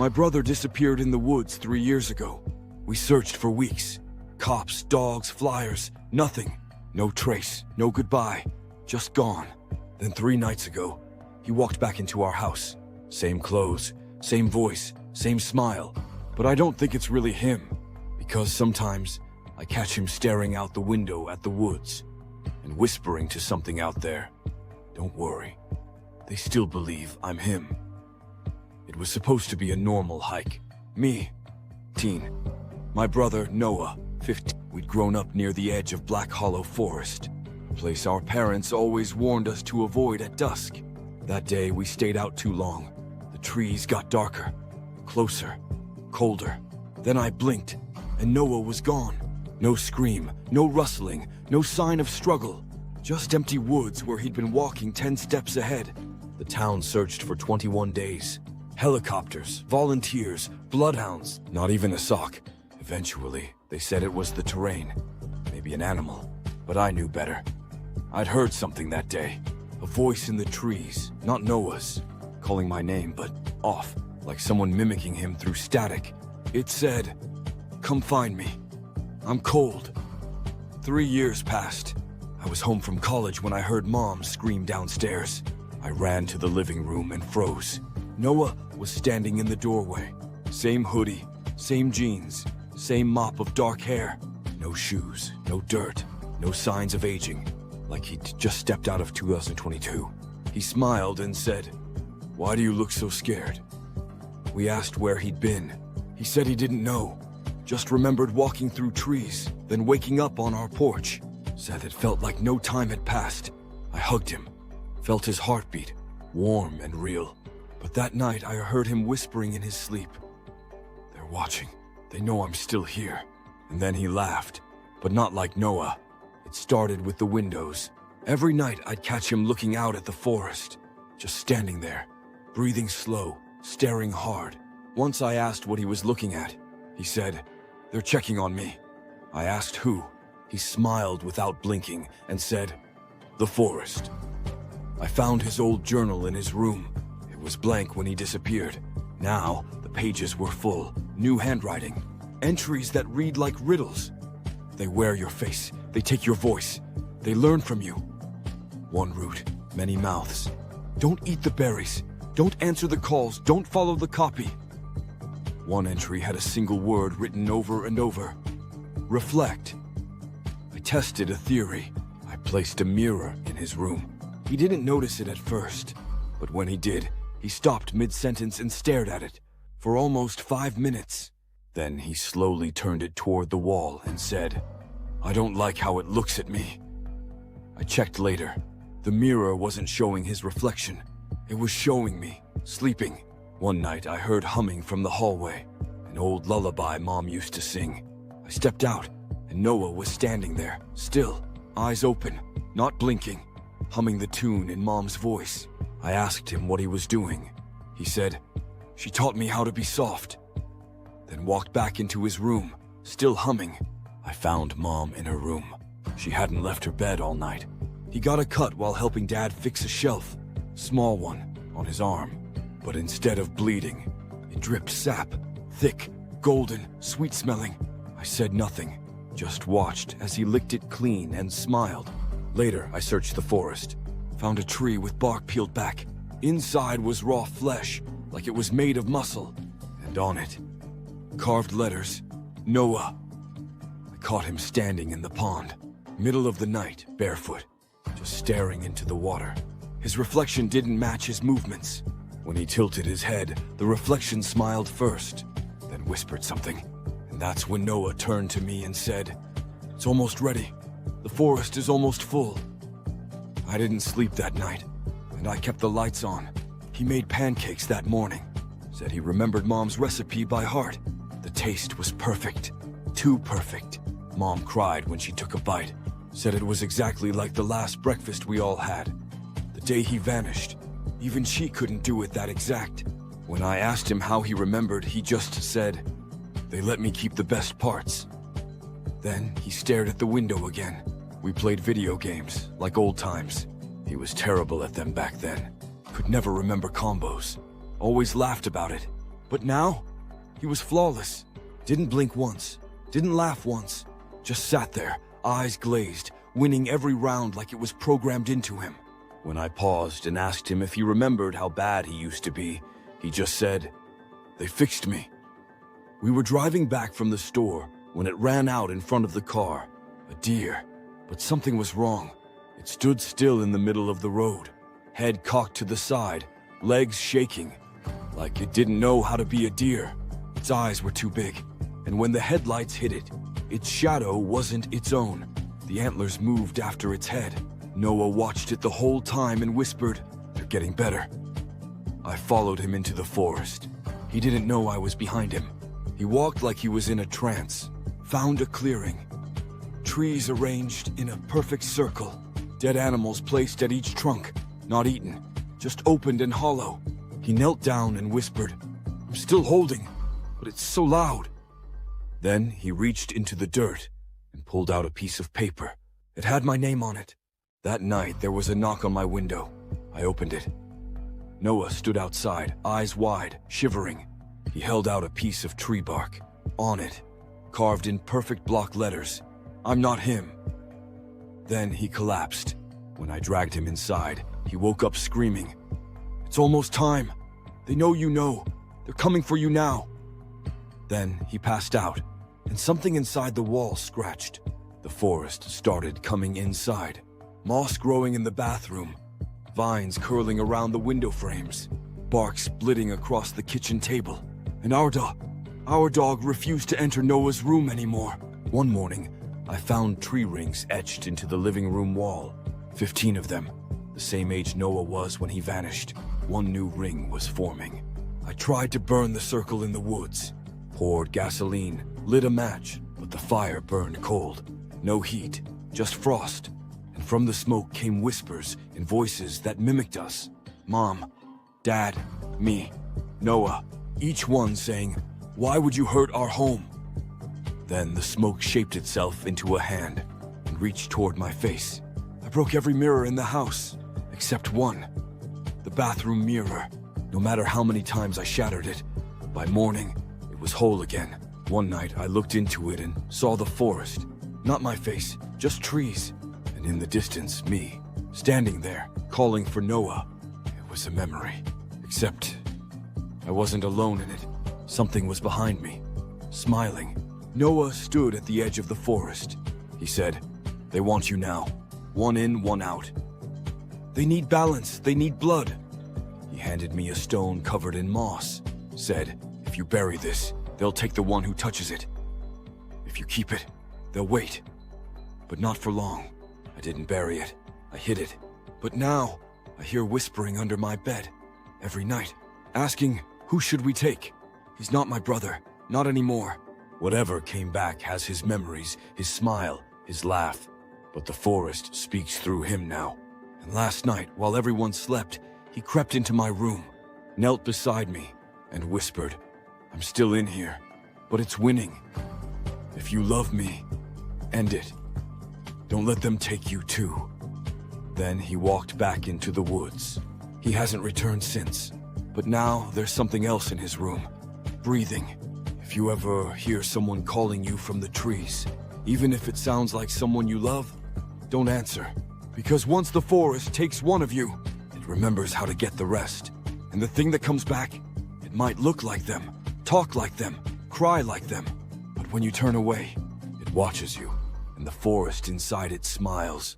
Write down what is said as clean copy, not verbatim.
My brother disappeared in the woods 3 years ago. We searched for weeks. Cops, dogs, flyers, nothing. No trace, no goodbye, just gone. Then 3 nights ago, he walked back into our house. Same clothes, same voice, same smile. But I don't think it's really him, because sometimes I catch him staring out the window at the woods and whispering to something out there. Don't worry, they still believe I'm him. It was supposed to be a normal hike. Me, teen. My brother, Noah, 15. We'd grown up near the edge of Black Hollow Forest, a place our parents always warned us to avoid at dusk. That day, we stayed out too long. The trees got darker, closer, colder. Then I blinked, and Noah was gone. No scream, no rustling, no sign of struggle. Just empty woods where he'd been walking 10 steps ahead. The town searched for 21 days. Helicopters, volunteers, bloodhounds, not even a sock. Eventually, they said it was the terrain, maybe an animal, but I knew better. I'd heard something that day, a voice in the trees, not Noah's, calling my name, but off, like someone mimicking him through static. It said, "Come find me. I'm cold." 3 years passed. I was home from college when I heard Mom scream downstairs. I ran to the living room and froze. Noah was standing in the doorway. Same hoodie, same jeans, same mop of dark hair. No shoes, no dirt, no signs of aging, like he'd just stepped out of 2022. He smiled and said, "Why do you look so scared?" We asked where he'd been. He said he didn't know, just remembered walking through trees, then waking up on our porch. Said it felt like no time had passed. I hugged him, felt his heartbeat, warm and real. But that night I heard him whispering in his sleep. They're watching. They know I'm still here. And then he laughed, but not like Noah. It started with the windows. Every night I'd catch him looking out at the forest, just standing there, breathing slow, staring hard. Once I asked what he was looking at. He said, "They're checking on me." I asked who. He smiled without blinking and said, "The forest." I found his old journal in his room. It was blank when he disappeared. Now, the pages were full, new handwriting, entries that read like riddles. They wear your face, they take your voice, they learn from you. One root, many mouths. Don't eat the berries, don't answer the calls, don't follow the copy. One entry had a single word written over and over. Reflect. I tested a theory. I placed a mirror in his room. He didn't notice it at first, but when he did, he stopped mid-sentence and stared at it for almost 5 minutes. Then he slowly turned it toward the wall and said, "I don't like how it looks at me." I checked later. The mirror wasn't showing his reflection. It was showing me, sleeping. One night I heard humming from the hallway, an old lullaby Mom used to sing. I stepped out, and Noah was standing there, still, eyes open, not blinking, humming the tune in Mom's voice. I asked him what he was doing. He said, "She taught me how to be soft." Then walked back into his room, still humming. I found Mom in her room. She hadn't left her bed all night. He got a cut while helping Dad fix a shelf, small one, on his arm. But instead of bleeding, it dripped sap, thick, golden, sweet-smelling. I said nothing, just watched as he licked it clean and smiled. Later, I searched the forest, found a tree with bark peeled back. Inside was raw flesh, like it was made of muscle, and on it, carved letters, Noah. I caught him standing in the pond, middle of the night, barefoot, just staring into the water. His reflection didn't match his movements. When he tilted his head, the reflection smiled first, then whispered something. And that's when Noah turned to me and said, "It's almost ready. The forest is almost full." I didn't sleep that night, and I kept the lights on. He made pancakes that morning. Said he remembered Mom's recipe by heart. The taste was perfect. Too perfect. Mom cried when she took a bite. Said it was exactly like the last breakfast we all had. The day he vanished, even she couldn't do it that exact. When I asked him how he remembered, he just said, "They let me keep the best parts." Then he stared at the window again. We played video games, like old times. He was terrible at them back then. Could never remember combos. Always laughed about it. But now, he was flawless. Didn't blink once, didn't laugh once, just sat there, eyes glazed, winning every round like it was programmed into him. When I paused and asked him if he remembered how bad he used to be, he just said, "They fixed me." We were driving back from the store when it ran out in front of the car. A deer. But something was wrong. It stood still in the middle of the road, head cocked to the side, legs shaking, like it didn't know how to be a deer. Its eyes were too big, and when the headlights hit it, its shadow wasn't its own. The antlers moved after its head. Noah watched it the whole time and whispered, "They're getting better." I followed him into the forest. He didn't know I was behind him. He walked like he was in a trance, found a clearing. Trees arranged in a perfect circle, dead animals placed at each trunk, not eaten, just opened and hollow. He knelt down and whispered, "I'm still holding, but it's so loud." Then he reached into the dirt and pulled out a piece of paper. It had my name on it. That night, there was a knock on my window. I opened it. Noah stood outside, eyes wide, shivering. He held out a piece of tree bark. On it, carved in perfect block letters, "I'm not him." Then he collapsed. When I dragged him inside, he woke up screaming, "It's almost time. They know you know. They're coming for you now." Then he passed out, and something inside the wall scratched. The forest started coming inside. Moss growing in the bathroom, vines curling around the window frames, bark splitting across the kitchen table. And our dog refused to enter Noah's room anymore. One morning, I found tree rings etched into the living room wall. 15 of them, the same age Noah was when he vanished. One new ring was forming. I tried to burn the circle in the woods, poured gasoline, lit a match, but the fire burned cold. No heat, just frost. And from the smoke came whispers and voices that mimicked us. Mom, Dad, me, Noah, each one saying, "Why would you hurt our home?" Then the smoke shaped itself into a hand and reached toward my face. I broke every mirror in the house, except one. The bathroom mirror. No matter how many times I shattered it, by morning, it was whole again. One night, I looked into it and saw the forest. Not my face, just trees. And in the distance, me, standing there, calling for Noah. It was a memory. Except, I wasn't alone in it. Something was behind me, smiling. Noah stood at the edge of the forest. He said, "They want you now. One in, one out. They need balance, they need blood." He handed me a stone covered in moss. Said, "If you bury this, they'll take the one who touches it. If you keep it, they'll wait." But not for long. I didn't bury it. I hid it. But now, I hear whispering under my bed. Every night. Asking, who should we take? He's not my brother. Not anymore. Whatever came back has his memories, his smile, his laugh. But the forest speaks through him now. And last night, while everyone slept, he crept into my room, knelt beside me, and whispered, "I'm still in here, but it's winning. If you love me, end it. Don't let them take you too." Then he walked back into the woods. He hasn't returned since. But now there's something else in his room. Breathing. If you ever hear someone calling you from the trees, even if it sounds like someone you love, don't answer. Because once the forest takes one of you, it remembers how to get the rest. And the thing that comes back, it might look like them, talk like them, cry like them. But when you turn away, it watches you, and the forest inside it smiles.